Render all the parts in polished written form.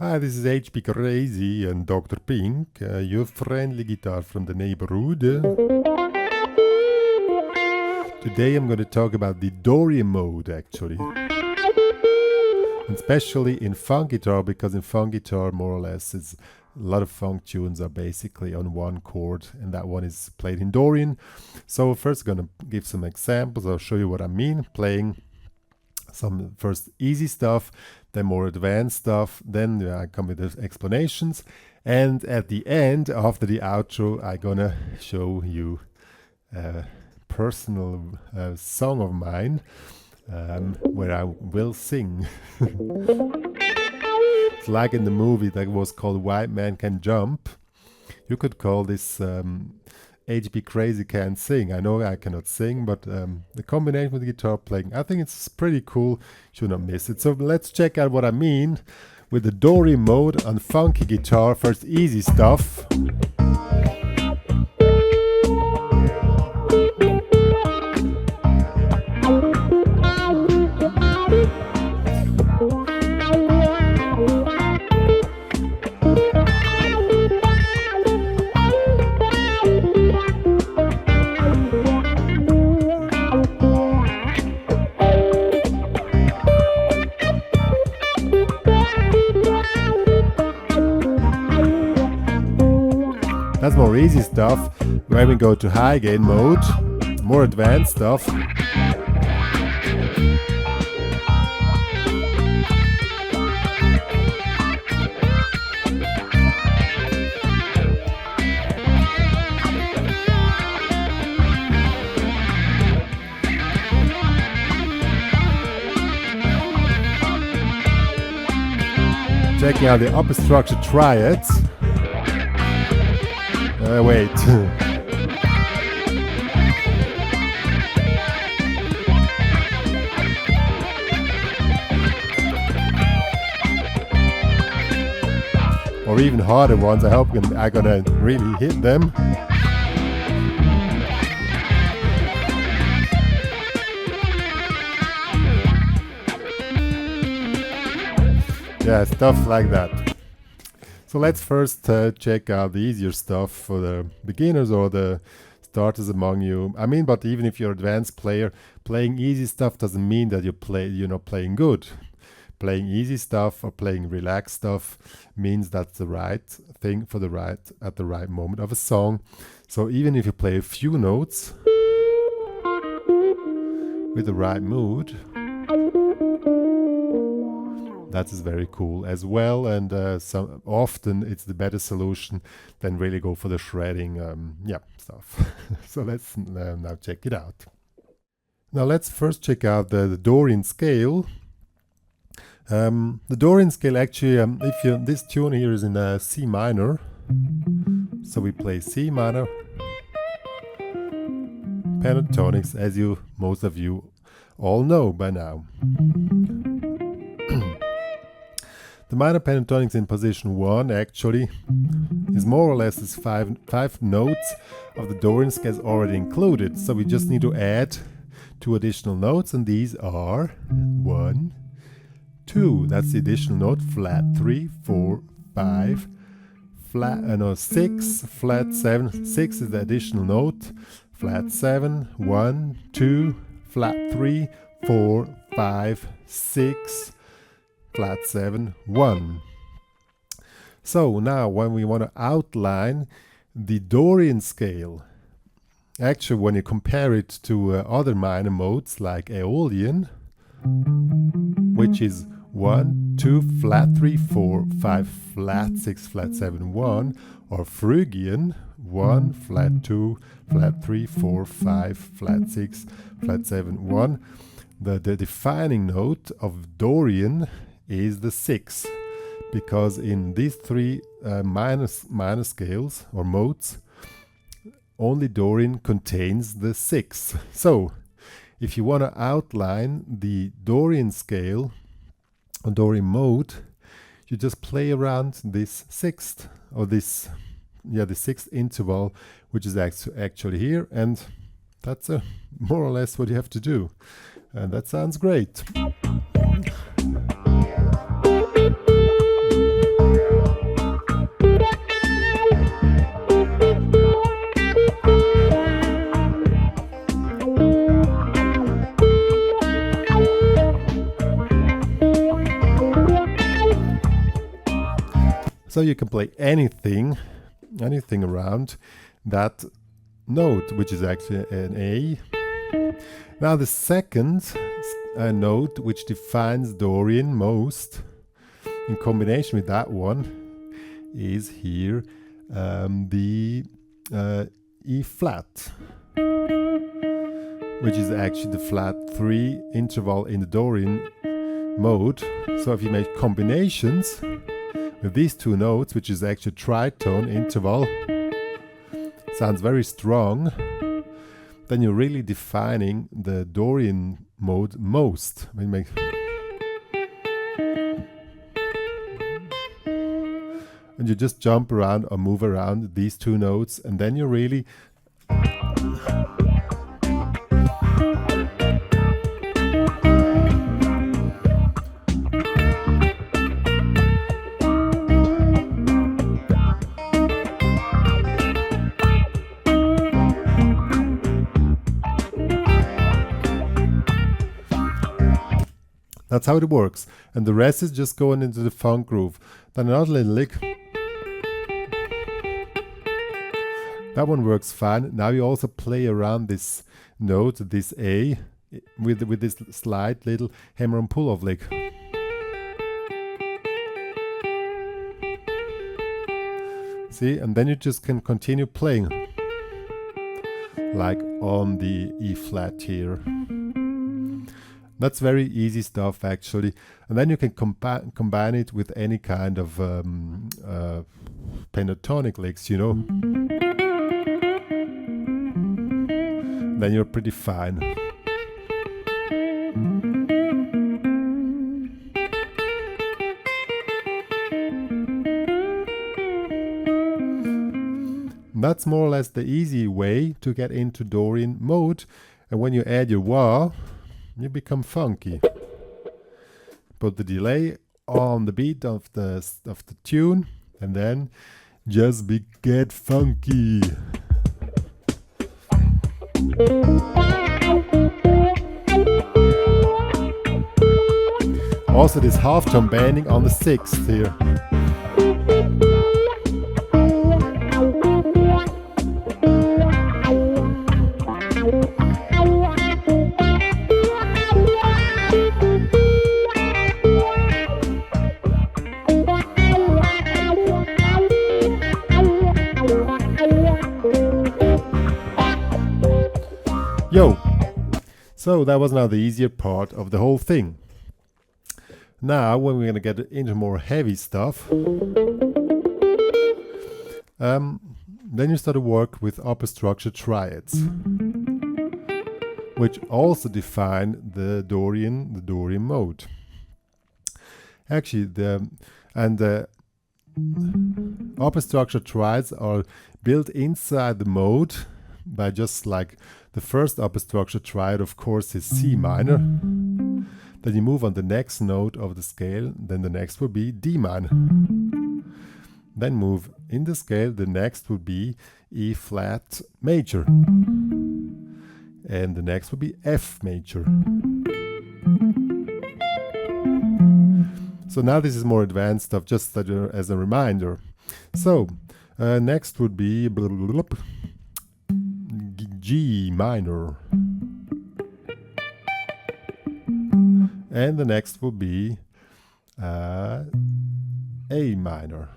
Hi, this is HPCrazy and Dr. Pink, your friendly guitar from the neighborhood. Today I'm going to talk about the Dorian Mode, actually. And especially in funk guitar, because in funk guitar, more or less, a lot of funk tunes are basically on one chord, and that one is played in Dorian. So first going to give some examples. I'll show you what I mean, playing some first easy stuff, then more advanced stuff, then I come with the explanations, and at the end, after the outro, I'm gonna show you a personal song of mine where I will sing. It's like in the movie that was called White Man Can Jump. You could call this HPCrazy Can't Sing. I know I cannot sing, but the combination with the guitar playing, I think it's pretty cool. Should not miss it. So let's check out what I mean with the Dorian Mode on funky guitar. First easy stuff. That's more easy stuff. When we go to high gain mode, more advanced stuff. Checking out the upper structure triads. Wait. Or even harder ones. I hope I'm gonna really hit them. Yeah, stuff like that. So let's first check out the easier stuff for the beginners or the starters among you. I mean, but even if you're an advanced player, playing easy stuff doesn't mean that you're not playing good. Playing easy stuff or playing relaxed stuff means that's the right thing for at the right moment of a song. So even if you play a few notes with the right mood, that is very cool as well, and often it's the better solution than really go for the shredding stuff. So let's now check it out. Now let's first check out the Dorian scale. The Dorian scale actually, this tune here is in C minor, so we play C minor pentatonics, as most of you all know by now. The minor pentatonics in position 1 actually is more or less as five notes of the Dorian scale already included. So we just need to add 2 additional notes, and these are 1, 2. That's the additional note. Flat 3, 4, 5, flat 6, flat 7. 6 is the additional note. Flat 7, 1, 2, flat 3, 4, 5, 6. Flat 7, 1. So now when we want to outline the Dorian scale, actually when you compare it to other minor modes like Aeolian, which is 1, 2, flat 3, 4, 5, flat 6, flat 7, 1, or Phrygian, 1, flat 2, flat 3, 4, 5, flat 6, flat 7, 1, the defining note of Dorian is the 6, because in these 3 minor scales or modes, only Dorian contains the 6. So if you want to outline the Dorian scale or Dorian mode, you just play around this 6th or the 6th interval, which is actually here, and that's more or less what you have to do, and that sounds great. So you can play anything around that note, which is actually an A. Now the second note which defines Dorian most, in combination with that one, is here the E flat, which is actually the flat 3 interval in the Dorian mode. So if you make combinations with these two notes, which is actually tritone interval, sounds very strong, then you're really defining the Dorian mode most. I mean, and you just jump around or move around these two notes, and then you're really that's how it works. And the rest is just going into the funk groove. Then another little lick. That one works fine. Now you also play around this note, this A, with this slight little hammer and pull-off lick. See, and then you just can continue playing, like on the E flat here. That's very easy stuff, actually. And then you can combine it with any kind of pentatonic licks, you know. Then you're pretty fine. That's more or less the easy way to get into Dorian mode. And when you add your wah, you become funky. Put the delay on the beat of the tune, and then just get funky. Also this half tone bending on the 6th here. Yo! So that was now the easier part of the whole thing. Now when we're gonna get into more heavy stuff, then you start to work with upper structure triads, which also define the Dorian mode. Actually, the upper structure triads are built inside the mode by just like the first upper structure triad, of course, is C minor. Then you move on the next note of the scale, then the next will be D minor. Then move in the scale, the next will be E flat major. And the next will be F major. So now this is more advanced stuff, just as a reminder. So next would be G minor. And the next will be A minor.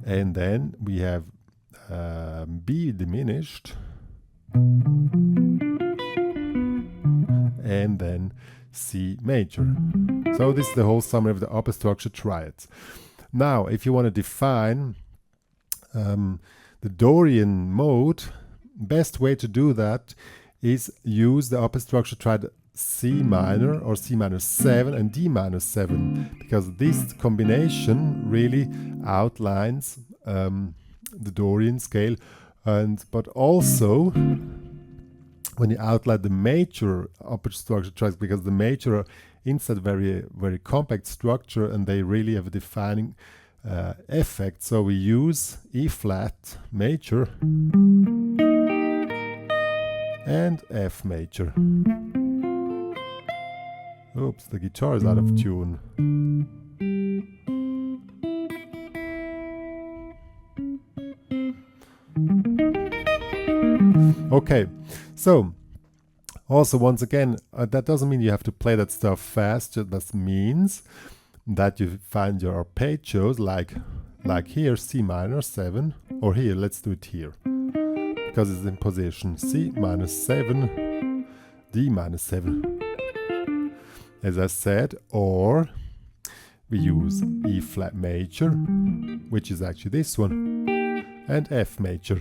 And then we have B diminished. And then C major. So this is the whole summary of the upper structure triads. Now, if you want to define the Dorian mode, best way to do that is use the upper structure triad C minor or C minor 7 and D minor 7, because this combination really outlines the Dorian scale. But also when you outline the major upper structure triads, because the major are inside very, very compact structure and they really have a defining effect. So we use E flat major and F major. Oops, the guitar is out of tune. Okay, so also once again, that doesn't mean you have to play that stuff fast. That means that you find your arpeggios like here, C minor 7, or here, let's do it here, because it's in position C minus 7, D minus 7, as I said, or we use E flat major, which is actually this one, and F major.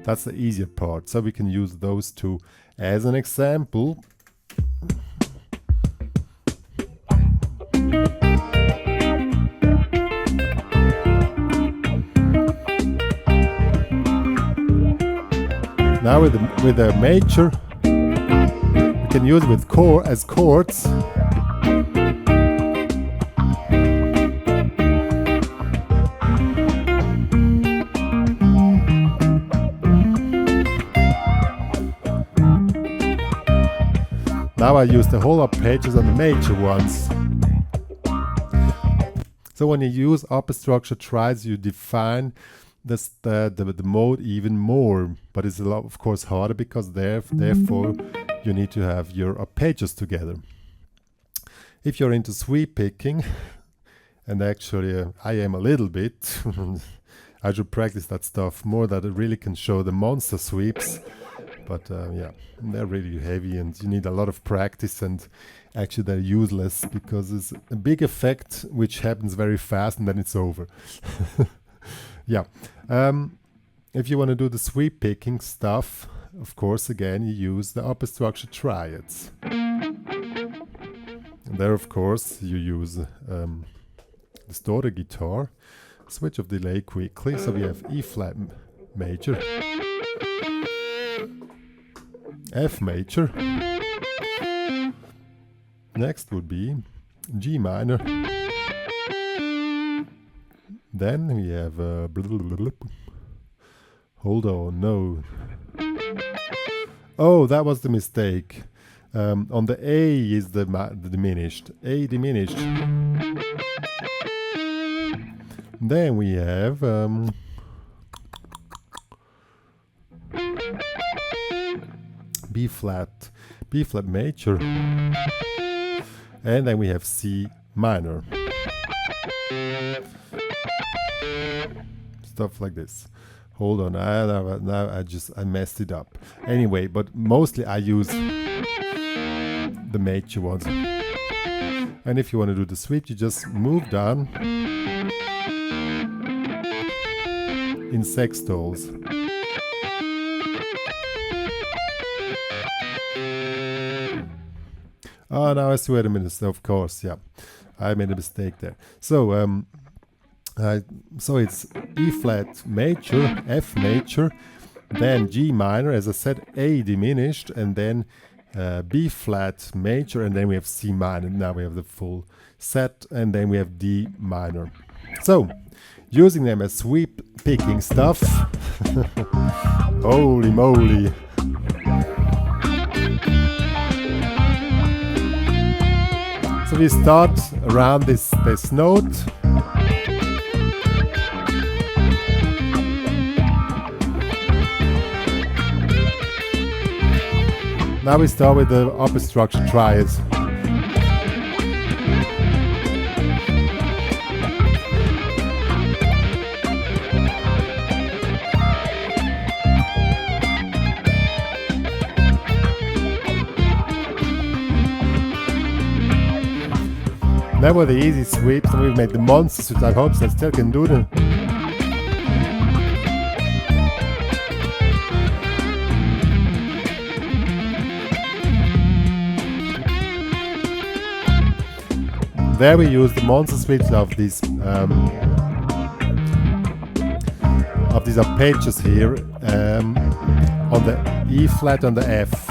That's the easier part, so we can use those two as an example. Now with the major, we can use it with as chords. Now I use the whole arpeggios on the major ones. So when you use upper structure triads, you define the mode even more, but it's a lot, of course, harder because therefore you need to have your arpeggios together. If you're into sweep picking, and actually I am a little bit, I should practice that stuff more, that it really can show the monster sweeps. But yeah, they're really heavy and you need a lot of practice, and actually they're useless because it's a big effect which happens very fast and then it's over. Yeah, if you want to do the sweep picking stuff, of course, again, you use the upper structure triads. And there, of course, you use the distorted guitar, switch of delay quickly, so we have E flat major, F major, next would be G minor, then we have hold on, no, oh, that was the mistake. On the A is the diminished, A diminished. Then we have B flat major, and then we have C minor. Stuff like this. Hold on, now I messed it up. Anyway, but mostly I use the major ones. And if you want to do the sweep, you just move down in sextols. Oh, now I see, wait a minute, of course, yeah. I made a mistake there. So, so it's E flat major, F major, then G minor, as I said, A diminished, and then B flat major, and then we have C minor. Now we have the full set, and then we have D minor. So, using them as sweep picking stuff. Holy moly. So we start around this note. Now we start with the upper structure triads. That were the easy sweeps, and we've made the monster sweeps. I hope I still can do them. There we use the monster sweeps of these arpeggios here on the E flat and the F.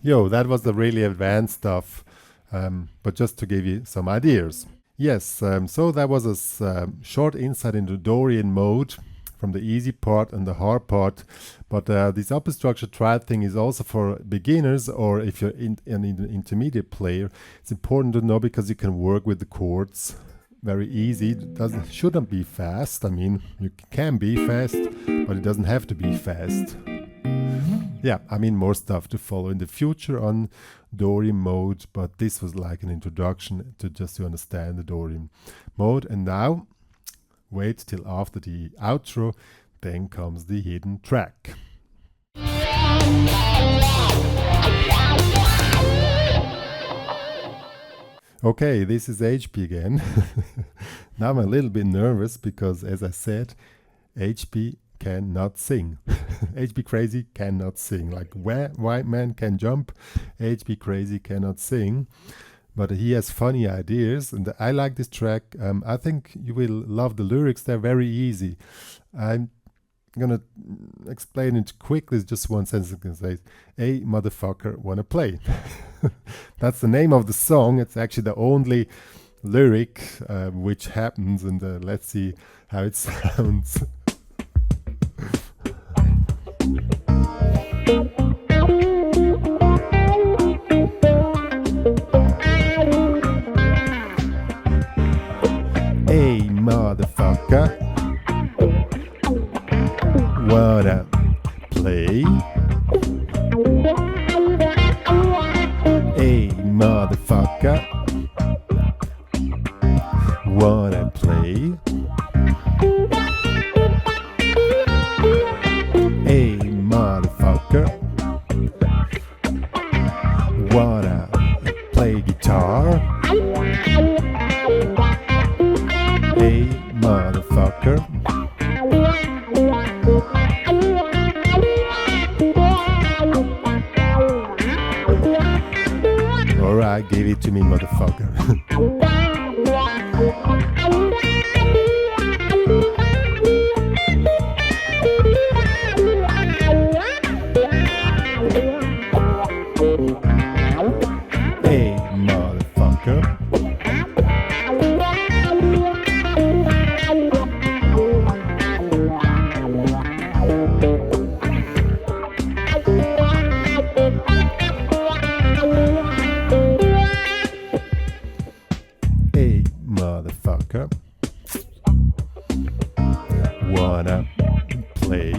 Yo, that was the really advanced stuff, but just to give you some ideas. Yes, so that was a short insight into Dorian Mode from the easy part and the hard part. But this upper structure triad thing is also for beginners, or if you're an intermediate player. It's important to know because you can work with the chords very easy. It shouldn't be fast. I mean, you can be fast, but it doesn't have to be fast. Yeah, I mean, more stuff to follow in the future on Dorian Mode, but this was like an introduction to understand the Dorian Mode. And now, wait till after the outro, then comes the hidden track. Okay, this is HP again. Now I'm a little bit nervous because, as I said, HP cannot sing. HPCrazy cannot sing. Like White Man can jump, HPCrazy cannot sing. But he has funny ideas, and I like this track. I think you will love the lyrics. They're very easy. I'm gonna explain it quickly. It's just one sentence. I can say, "Hey, motherfucker, wanna play?" That's the name of the song. It's actually the only lyric which happens, and let's see how it sounds. Hey, motherfucker, wanna play? Hey, motherfucker, wanna play? Hey, motherfucker, wanna play guitar? Hey, motherfucker. Alright, give it to me, motherfucker. Hey, motherfucker. Hey, motherfucker, wanna play?